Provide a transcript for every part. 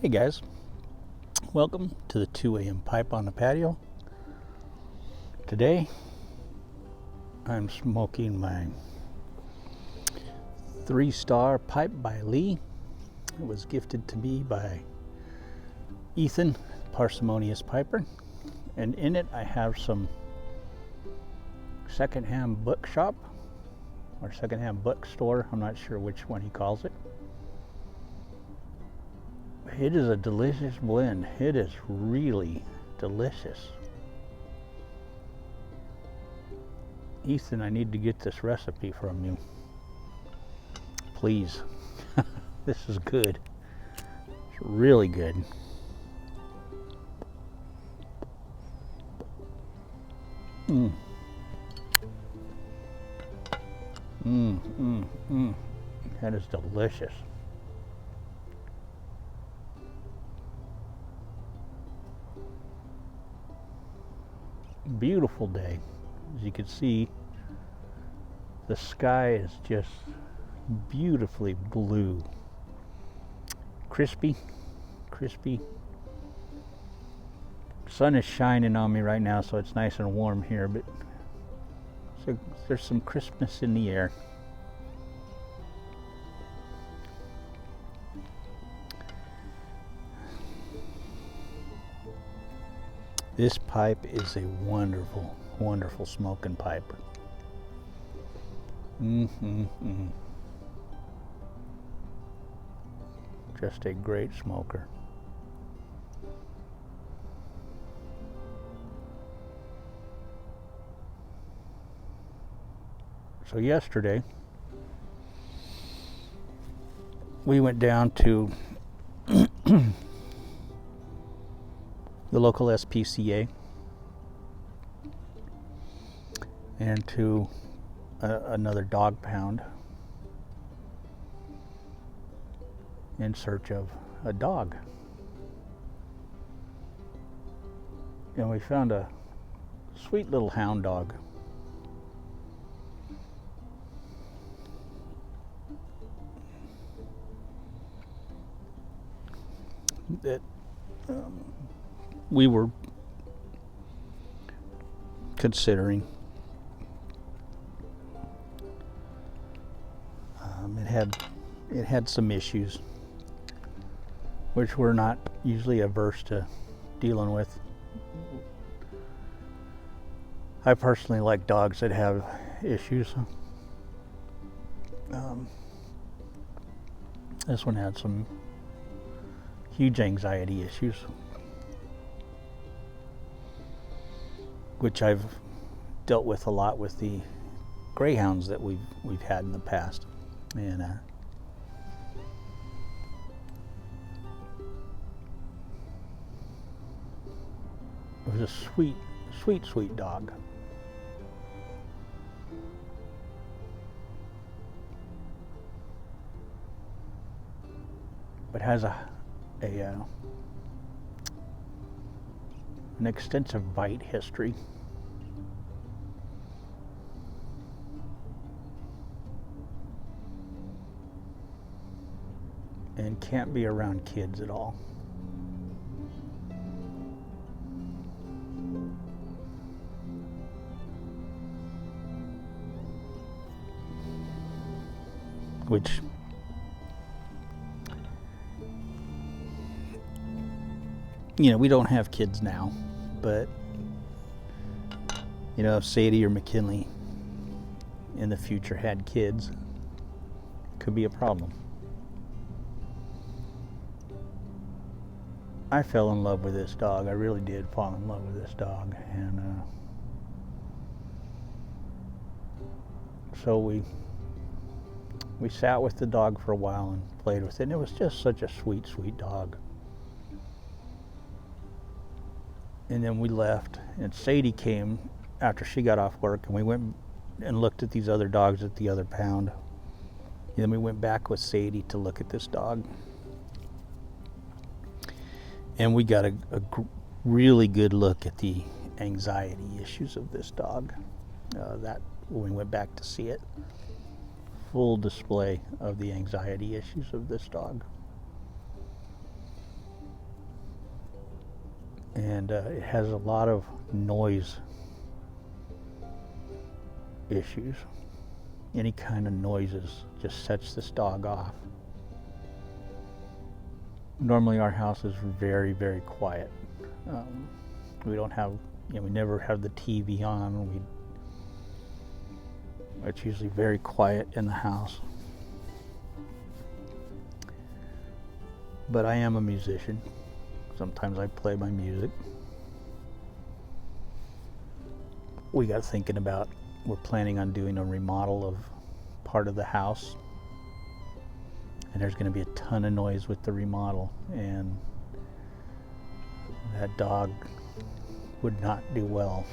Hey guys, welcome to the 2 a.m. pipe on the patio. Today I'm smoking my 3-star pipe by Lee. It was gifted to me by Ethan, Parsimonious Piper, and in it I have some secondhand bookshop or secondhand bookstore. I'm not sure which one he calls it. It is a delicious blend. It is really delicious. Ethan, I need to get this recipe from you. Please. This is good. It's really good. That is delicious. Beautiful day. As you can see, the sky is just beautifully blue. Crispy. Sun is shining on me right now, so it's nice and warm here, but so there's some crispness in the air. This pipe is a wonderful, wonderful smoking pipe. Just a great smoker. So yesterday, we went down to the local SPCA and to another dog pound in search of a dog. And we found a sweet little hound dog. That we were considering. It had some issues, which we're not usually averse to dealing with. I personally like dogs that have issues. This one had some huge anxiety issues, which I've dealt with a lot with the greyhounds that we've had in the past, and it was a sweet dog. But has an extensive bite history. And can't be around kids at all. Which, you know, we don't have kids now, but, you know, if Sadie or McKinley in the future had kids, it could be a problem. I fell in love with this dog. I really did fall in love with this dog, and so we we sat with the dog for a while and played with it, and it was just such a sweet, sweet dog. And then we left, and Sadie came after she got off work, and we went and looked at these other dogs at the other pound. And then we went back with Sadie to look at this dog. And we got a really good look at the anxiety issues of this dog. That when we went back to see it, full display of the anxiety issues of this dog. And it has a lot of noise issues. Any kind of noises just sets this dog off. Normally our house is very, very quiet. We don't have, we never have the TV on. It's usually very quiet in the house. But I am a musician. Sometimes I play my music. We got thinking about, we're planning on doing a remodel of part of the house. And there's going to be a ton of noise with the remodel, and that dog would not do well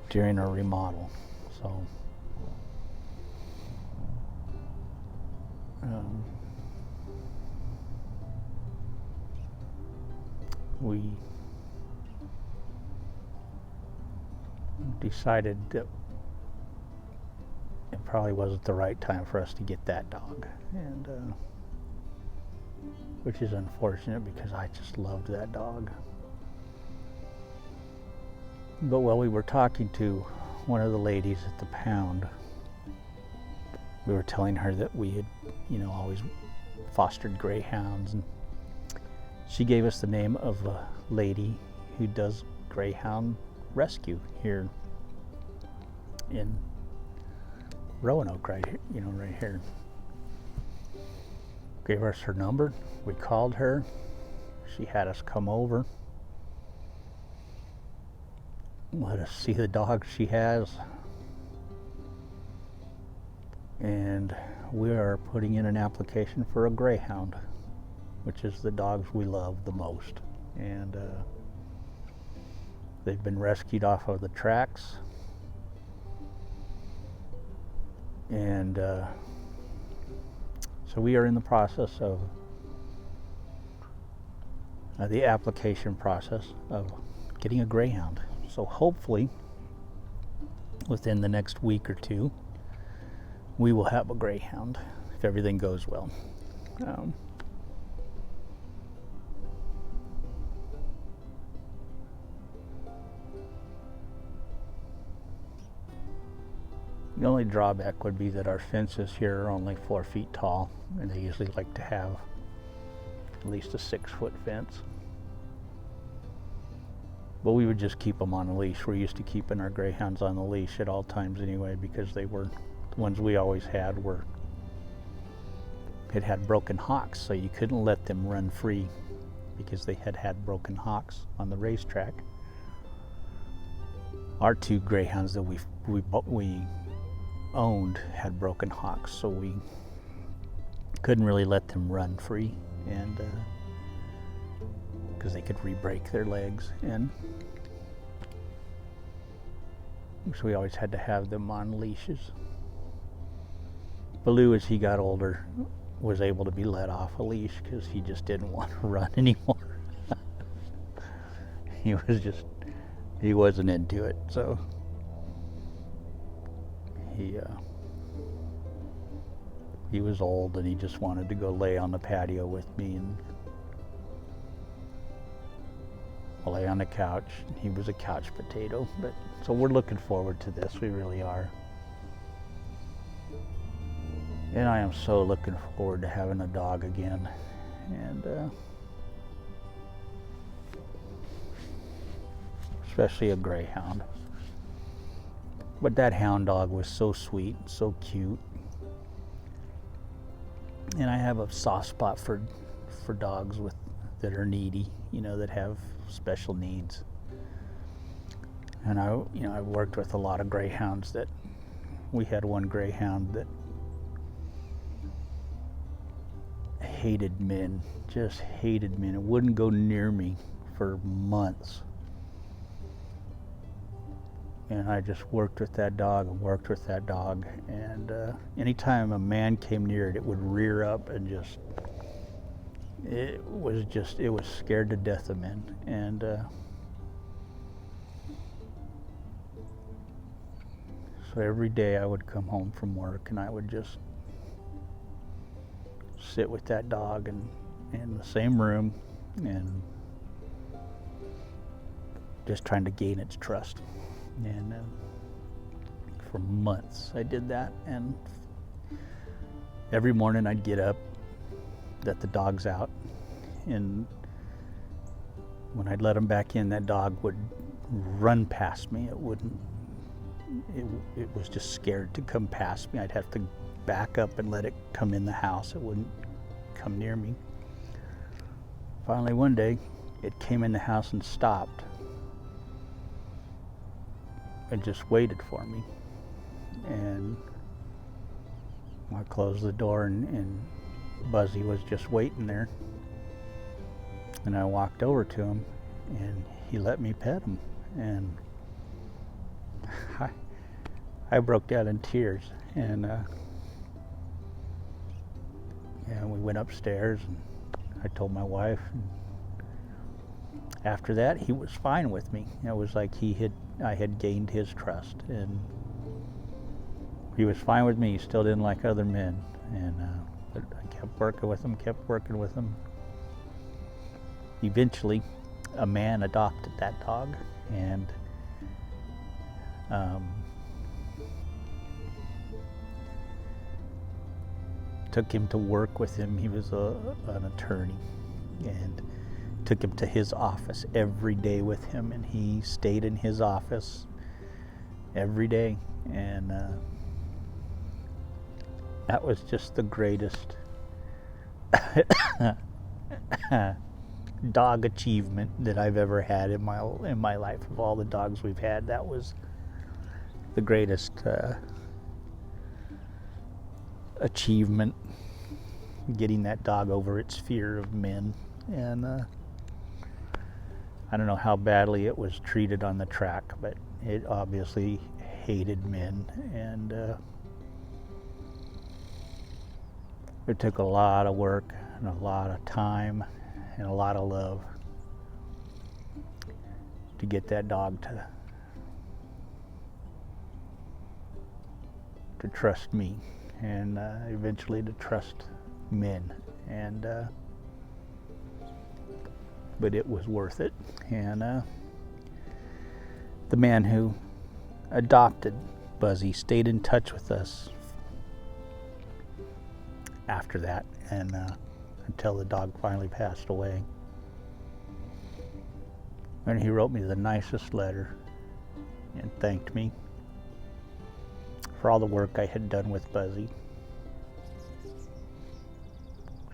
during a remodel. So we decided that it probably wasn't the right time for us to get that dog, and which is unfortunate because I just loved that dog. But while we were talking to one of the ladies at the pound, we were telling her that we had, always fostered greyhounds, and she gave us the name of a lady who does greyhound rescue here in Roanoke, right here, right here. Gave us her number. We called her. She had us come over, let us see the dog she has, and we are putting in an application for a greyhound, which is the dogs we love the most. And they've been rescued off of the tracks, and so we are in the process of the application process of getting a greyhound. So hopefully within the next week or two we will have a greyhound if everything goes well. The only drawback would be that our fences here are only 4 feet tall, and they usually like to have at least a 6-foot fence. But we would just keep them on a leash. We're used to keeping our greyhounds on the leash at all times anyway, because the ones we always had had broken hocks, so you couldn't let them run free because they had broken hocks on the racetrack. Our 2 greyhounds that we owned had broken hocks, so we couldn't really let them run free, and because they could re-break their legs, and so we always had to have them on leashes. Baloo, as he got older, was able to be let off a leash because he just didn't want to run anymore. He wasn't into it, so he was old and he just wanted to go lay on the patio with me and lay on the couch. He was a couch potato, but so we're looking forward to this. We really are. And I am so looking forward to having a dog again. And especially a greyhound. But that hound dog was so sweet, so cute. And I have a soft spot for dogs that are needy, that have special needs. And I've worked with a lot of greyhounds. That we had one greyhound that hated men, just hated men. It wouldn't go near me for months. And I just worked with that dog and worked with that dog. And anytime a man came near it, it would rear up and it was scared to death of men. And so every day I would come home from work and I would just sit with that dog and in the same room and just trying to gain its trust. And for months I did that, and every morning I'd get up, let the dogs out, and when I'd let him back in, that dog would run past me. It was just scared to come past me. I'd have to back up and let it come in the house. It wouldn't come near me. Finally one day it came in the house and stopped and just waited for me. And I closed the door and Buzzy was just waiting there. And I walked over to him and he let me pet him. And I broke down in tears. And we went upstairs and I told my wife. And after that, he was fine with me. It was like I had gained his trust, and he was fine with me. He still didn't like other men, and but I kept working with him. Eventually, a man adopted that dog, and took him to work with him. He was an attorney, and took him to his office every day with him, and he stayed in his office every day. And that was just the greatest dog achievement that I've ever had in my life. Of all the dogs we've had, that was the greatest achievement, getting that dog over its fear of men. And I don't know how badly it was treated on the track, but it obviously hated men, and it took a lot of work and a lot of time and a lot of love to get that dog to trust me, and eventually to trust men. And but it was worth it. And the man who adopted Buzzy stayed in touch with us after that, and until the dog finally passed away. And he wrote me the nicest letter and thanked me for all the work I had done with Buzzy,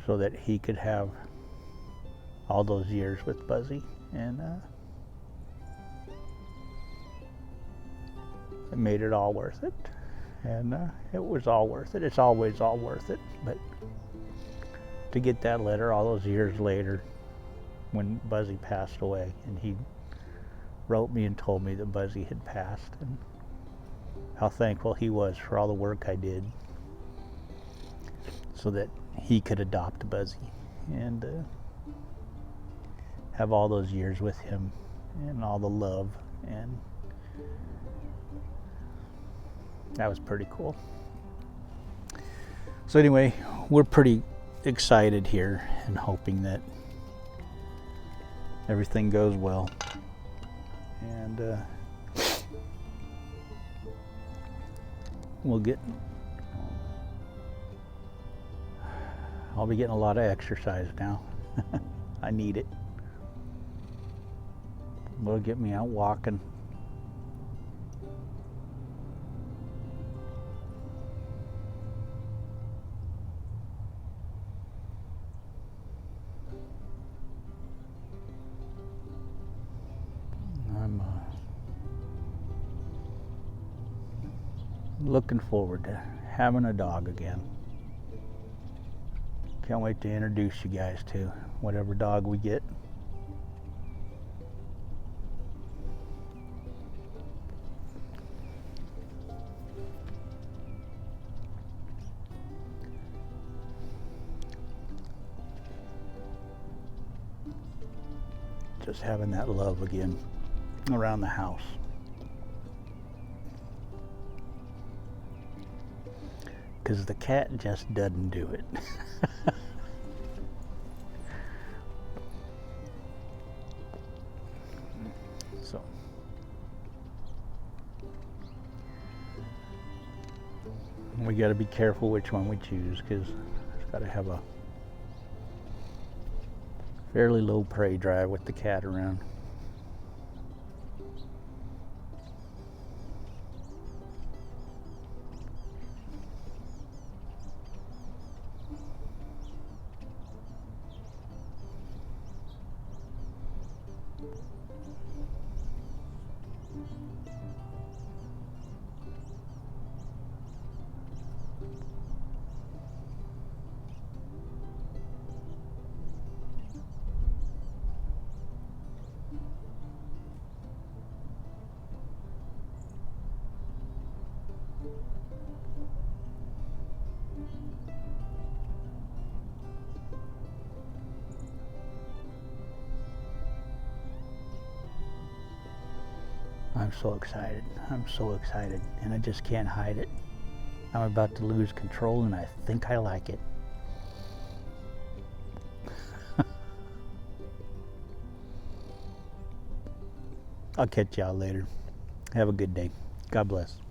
so that he could have all those years with Buzzy. And it made it all worth it. And it was all worth it. It's always all worth it. But to get that letter all those years later, when Buzzy passed away, and he wrote me and told me that Buzzy had passed, and how thankful he was for all the work I did so that he could adopt Buzzy and have all those years with him and all the love. And that was pretty cool. So anyway, we're pretty excited here and hoping that everything goes well. And I'll be getting a lot of exercise now. I need it. Will get me out walking. I'm looking forward to having a dog again. Can't wait to introduce you guys to whatever dog we get. Just having that love again around the house. Because the cat just doesn't do it. So we got to be careful which one we choose, because it's got to have a fairly low prey drive with the cat around. I'm so excited. I'm so excited, and I just can't hide it. I'm about to lose control, and I think I like it. I'll catch y'all later. Have a good day. God bless.